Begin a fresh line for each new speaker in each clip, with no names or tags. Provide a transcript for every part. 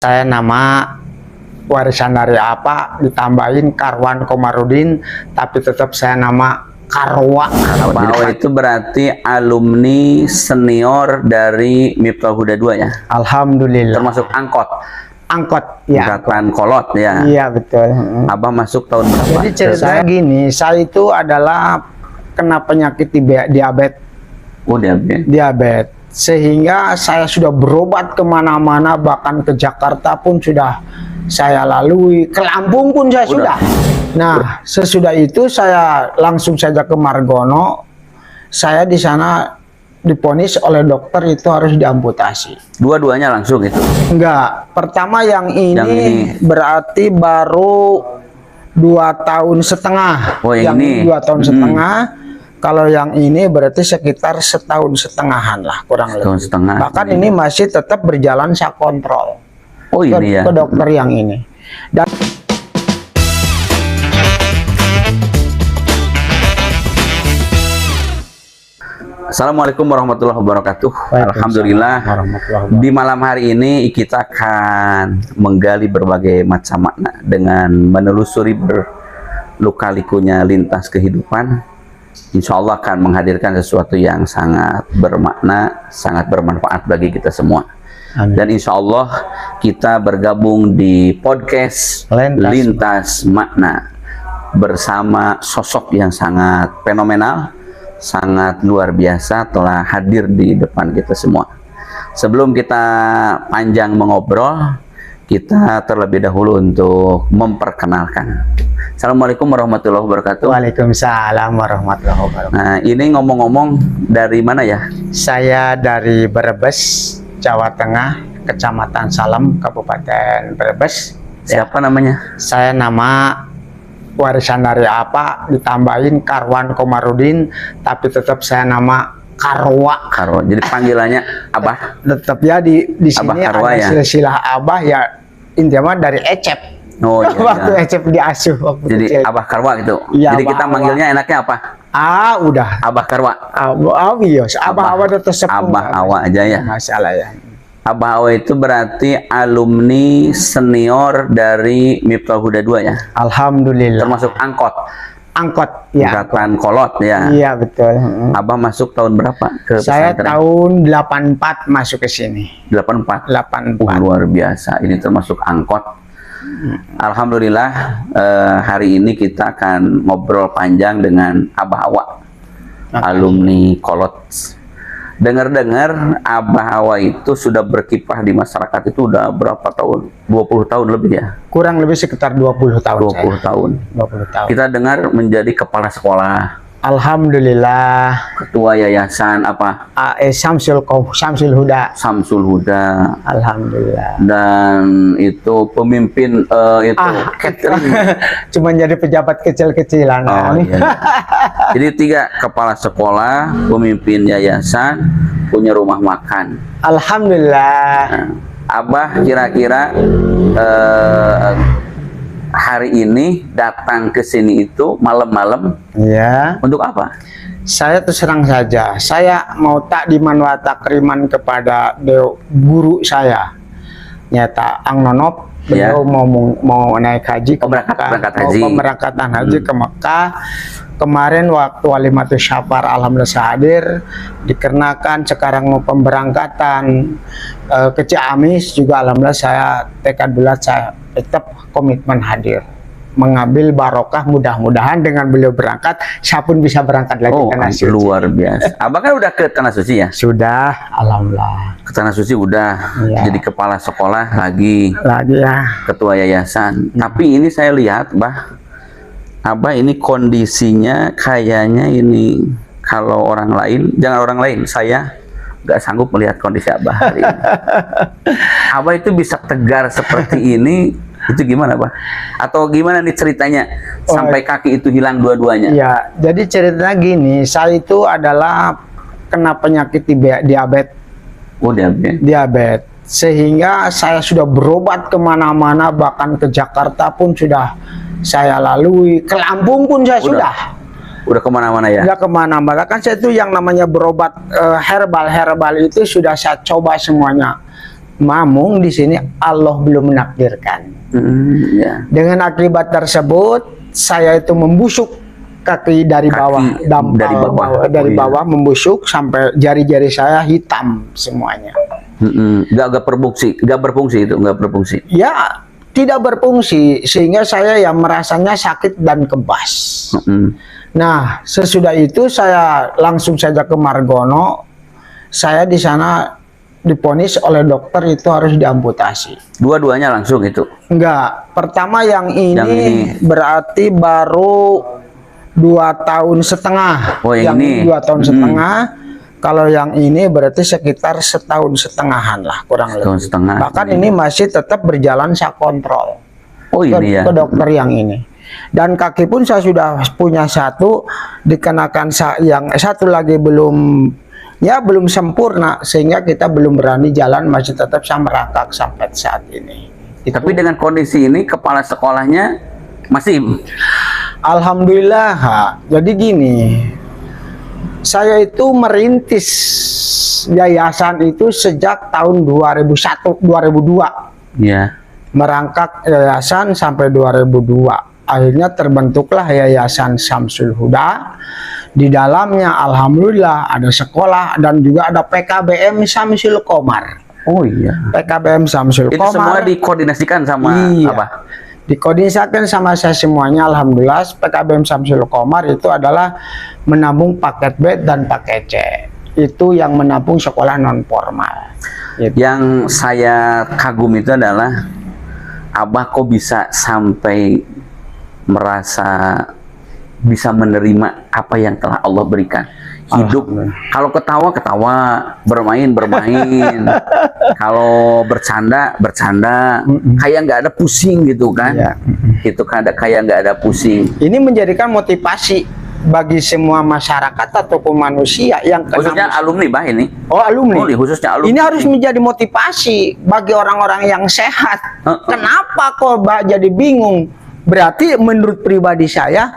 Saya nama warisan dari apa ditambahin Karwan Komarudin, tapi tetap saya nama Karwa.
Bahwa itu berarti alumni senior dari Miftahul Huda 2 ya?
Alhamdulillah.
Termasuk angkot
ya.
Angkatan kolot ya?
Iya betul.
Abah masuk tahun berapa?
Jadi ceritanya gini, saya itu adalah kena penyakit diabetes.
Oh,
Diabetes. Sehingga saya sudah berobat kemana-mana, bahkan ke Jakarta pun sudah saya lalui, ke Lampung pun saya sudah. Nah, sesudah itu saya langsung saja ke Margono. Saya di sana diponis oleh dokter itu harus diamputasi.
Dua-duanya langsung itu?
Enggak. Pertama yang ini berarti baru 2,5 tahun.
Oh, yang ini
2 tahun setengah. Kalau yang ini berarti sekitar 1,5 tahun lah, kurang lebih. Bahkan ini masih tetap berjalan, saya kontrol.
Oh, ini ya.
Ke dokter yang ini. Dan
Assalamualaikum warahmatullahi wabarakatuh. Alhamdulillah. Di malam hari ini kita akan menggali berbagai macam makna dengan menelusuri berluka-likunya lintas kehidupan. Insya Allah akan menghadirkan sesuatu yang sangat bermakna, sangat bermanfaat bagi kita semua.
Amin.
Dan insya Allah kita bergabung di podcast Lintas Makna bersama sosok yang sangat fenomenal, sangat luar biasa telah hadir di depan kita semua. Sebelum kita panjang mengobrol, kita terlebih dahulu untuk memperkenalkan. Assalamualaikum warahmatullahi wabarakatuh.
Waalaikumsalam warahmatullahi wabarakatuh.
Nah, ini ngomong-ngomong dari mana ya?
Saya dari Brebes, Jawa Tengah, Kecamatan Salem, Kabupaten Brebes.
Siapa namanya?
Saya nama warisan dari apa ditambahin Karwan Komarudin, tapi tetap saya nama Karwa.
Karwa. Jadi panggilannya Abah.
Tetap ya di
Abah
sini
Karwa
ada
ya?
silsilah Abah ya, intinya dari Ecep.
Oh iya.
Waktu Ecep diasuh waktu
jadi
kecil.
Abah Karwa gitu.
Ya,
jadi
Abah
kita manggilnya enaknya apa?
Udah.
Abah Karwa.
Iya, Abah tetap sepuh.
Abah Awa aja ya.
Masalah ya.
Abah Awa itu berarti alumni senior dari Miftahul Huda 2 ya?
Alhamdulillah.
Termasuk angkot
ya.
Angkatan kolot ya?
Iya betul.
Abah masuk tahun berapa ke
Saya
pesantren?
tahun 84 masuk ke sini.
84?
84.
Luar biasa, ini termasuk angkot. Alhamdulillah, hari ini kita akan ngobrol panjang dengan Abah Awa, alumni kolot. Dengar-dengar Abah Awa itu sudah berkiprah di masyarakat itu udah berapa tahun? 20 tahun lebih ya?
Kurang lebih sekitar 20 tahun.
20 tahun.
20 tahun.
Kita dengar menjadi kepala sekolah,
Alhamdulillah.
ketua yayasan apa?
Samsul Huda.
Samsul Huda.
Alhamdulillah.
Dan itu pemimpin itu catering.
Cuma jadi pejabat kecil-kecilan.
Oh, iya. Jadi 3 kepala sekolah, pemimpin yayasan, punya rumah makan.
Alhamdulillah.
Nah, Abah kira-kira hari ini datang ke sini itu malam-malam
Ya.
untuk apa?
Saya terus terang saja, saya mau takdiman wa takriman kepada guru saya. Nyata Ang Nonop, beliau mau naik haji ke
berangkat haji.
Mau pemberangkatan haji ke Mekah. Kemarin waktu Walimatus Syafar alhamdulillah saya hadir, dikarenakan sekarang mau pemberangkatan ke Ciamis juga alhamdulillah saya tekad bulat, saya tetap komitmen hadir mengambil barokah, mudah-mudahan dengan beliau berangkat saya pun bisa berangkat lagi ke Tanah Suci.
Luar biasa. Abah kan udah ke Tanah Suci ya?
Sudah, alhamdulillah.
Ke Tanah Suci udah.
Ya.
Jadi kepala sekolah lagi
ya,
ketua yayasan. Tapi ini saya lihat Abah ini kondisinya kayaknya ini kalau orang lain, jangan orang lain, saya nggak sanggup melihat kondisi Abah hari ini. Abah itu bisa tegar seperti ini, itu gimana Abah? Atau gimana nih ceritanya sampai kaki itu hilang dua-duanya?
Ya, jadi ceritanya gini, saya itu adalah kena penyakit diabetes.
Oh,
Diabetes. Sehingga saya sudah berobat kemana-mana, bahkan ke Jakarta pun sudah saya lalui, ke Lampung pun saya sudah.
Udah kemana-mana ya?
Udah kemana-mana. Kan saya itu yang namanya berobat herbal itu sudah saya coba semuanya. Mamung di sini Allah belum menakdirkan.
Ya.
Dengan akibat tersebut saya itu membusuk kaki dari bawah, dari bawah membusuk sampai jari-jari saya hitam semuanya.
Nggak berfungsi itu, nggak berfungsi.
Ya, tidak berfungsi sehingga saya yang merasanya sakit dan kebas. Nah, sesudah itu saya langsung saja ke Margono. Saya di sana diponis oleh dokter itu harus diamputasi.
Dua-duanya langsung itu?
Enggak. Pertama yang ini berarti baru 2 tahun setengah.
Oh, yang ini
2 tahun setengah. Kalau yang ini berarti sekitar 1,5 tahunan lah kurang lebih. Bahkan ini masih tetap berjalan, saya kontrol.
Oh, ini ya.
Ke dokter yang ini. Dan kaki pun saya sudah punya satu, dikenakan yang satu lagi belum sempurna sehingga kita belum berani jalan, masih tetap saya merangkak sampai saat ini.
Tapi dengan kondisi ini kepala sekolahnya masih?
Alhamdulillah. Jadi gini, saya itu merintis yayasan itu sejak tahun 2002.
Ya.
Merangkak yayasan sampai 2002. Akhirnya terbentuklah Yayasan Syamsul Huda. Di dalamnya alhamdulillah ada sekolah dan juga ada PKBM Syamsul Qomar.
Oh iya.
PKBM Syamsul Qomar.
Itu semua dikoordinasikan sama apa?
Dikoordinasikan sama saya semuanya, alhamdulillah. PKBM Syamsul Qomar itu adalah menampung paket B dan paket C. Itu yang menampung sekolah non formal. Gitu.
Yang saya kagum itu adalah Abah kok bisa sampai merasa bisa menerima apa yang telah Allah berikan. Hidup kalau ketawa bermain kalau bercanda kayak nggak ada pusing gitu kan. Itu kan kayak nggak ada pusing.
Ini menjadikan motivasi bagi semua masyarakat ataupun manusia yang
khususnya alumni Bah ini.
Oh, alumni.
Khususnya alumni.
Ini harus menjadi motivasi bagi orang-orang yang sehat. Kenapa kok Bah jadi bingung? Berarti menurut pribadi saya,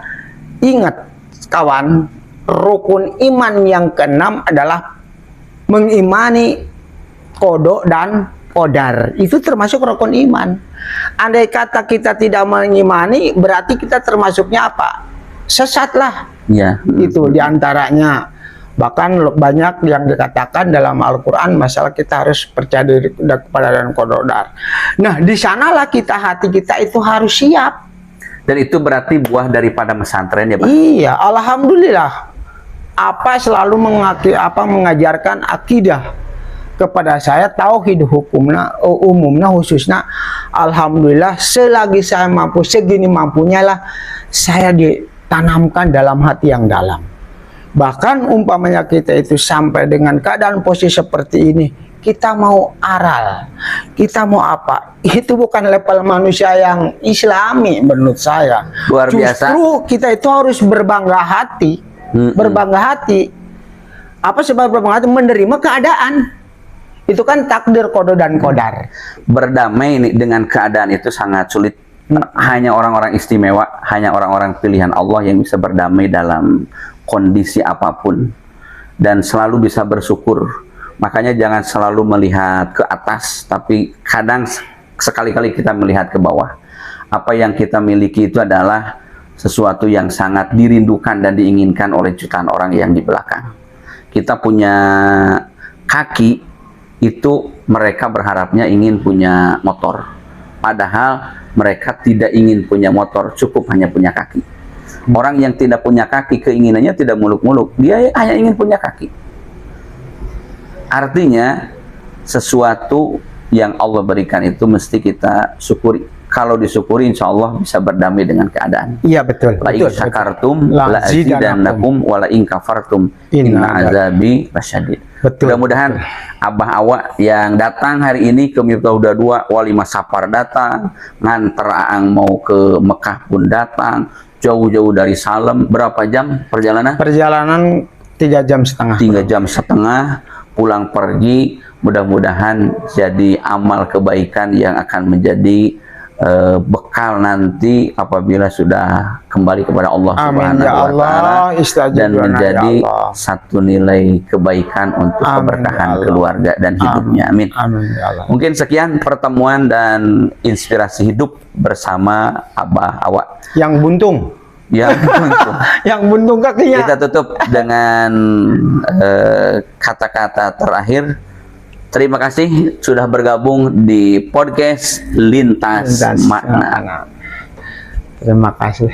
ingat kawan, rukun iman yang ke-6 adalah mengimani qada dan qadar. Itu termasuk rukun iman. Andai kata kita tidak mengimani, berarti kita termasuknya apa? Sesatlah.
Ya.
Itu diantaranya. Bahkan banyak yang dikatakan dalam Al-Quran masalah kita harus percaya diri kepada dan qadar. Nah, di sanalah hati kita itu harus siap.
Dan itu berarti buah daripada pesantren ya Pak?
Iya, alhamdulillah. Apa selalu mengajarkan akidah kepada saya, tauhid umumnya khususnya, alhamdulillah selagi saya mampu, segini mampunya lah saya ditanamkan dalam hati yang dalam. Bahkan umpamanya kita itu sampai dengan keadaan posisi seperti ini, kita mau aral, kita mau apa, itu bukan level manusia yang islami menurut saya.
Luar biasa.
Justru kita itu harus berbangga hati. Berbangga hati. Apa sebab berbangga hati? Menerima keadaan. Itu kan takdir, qada dan qadar.
Berdamai dengan keadaan itu sangat sulit. Hanya orang-orang istimewa, hanya orang-orang pilihan Allah yang bisa berdamai dalam kondisi apapun dan selalu bisa bersyukur. Makanya jangan selalu melihat ke atas, tapi kadang sekali-kali kita melihat ke bawah. Apa yang kita miliki itu adalah sesuatu yang sangat dirindukan dan diinginkan oleh jutaan orang yang di belakang. Kita punya kaki, itu mereka berharapnya ingin punya motor. Padahal mereka tidak ingin punya motor, cukup hanya punya kaki. Orang yang tidak punya kaki, keinginannya tidak muluk-muluk. Dia hanya ingin punya kaki. Artinya sesuatu yang Allah berikan itu mesti kita syukuri. Kalau disyukuri, insya Allah bisa berdamai dengan keadaan.
Iya betul.
La in syakartum la azidannakum wa la in kafartum inna azabi lasyadid. Mudah-mudahan Abah Awak yang datang hari ini ke Miftah Huda 2, Wali Masapar datang, nganter Aang mau ke Mekah pun datang, jauh-jauh dari Salem. Berapa jam perjalanan?
Perjalanan 3,5 jam.
3,5 jam. Pulang pergi, mudah-mudahan jadi amal kebaikan yang akan menjadi bekal nanti apabila sudah kembali kepada Allah
Amin
Subhanahu
ya
wa
Allah,
taala
istajib
dan
lana ya
menjadi
Allah.
satu nilai kebaikan untuk
Amin
keberkahan
ya Allah.
keluarga dan hidupnya. Amin.
Amin ya Allah.
Mungkin sekian pertemuan dan inspirasi hidup bersama Abah Awak
Yang buntung.
yang
Yang buntung kakinya.
kita tutup dengan kata-kata terakhir. Terima kasih sudah bergabung di podcast Lintas Makna.
Terima kasih.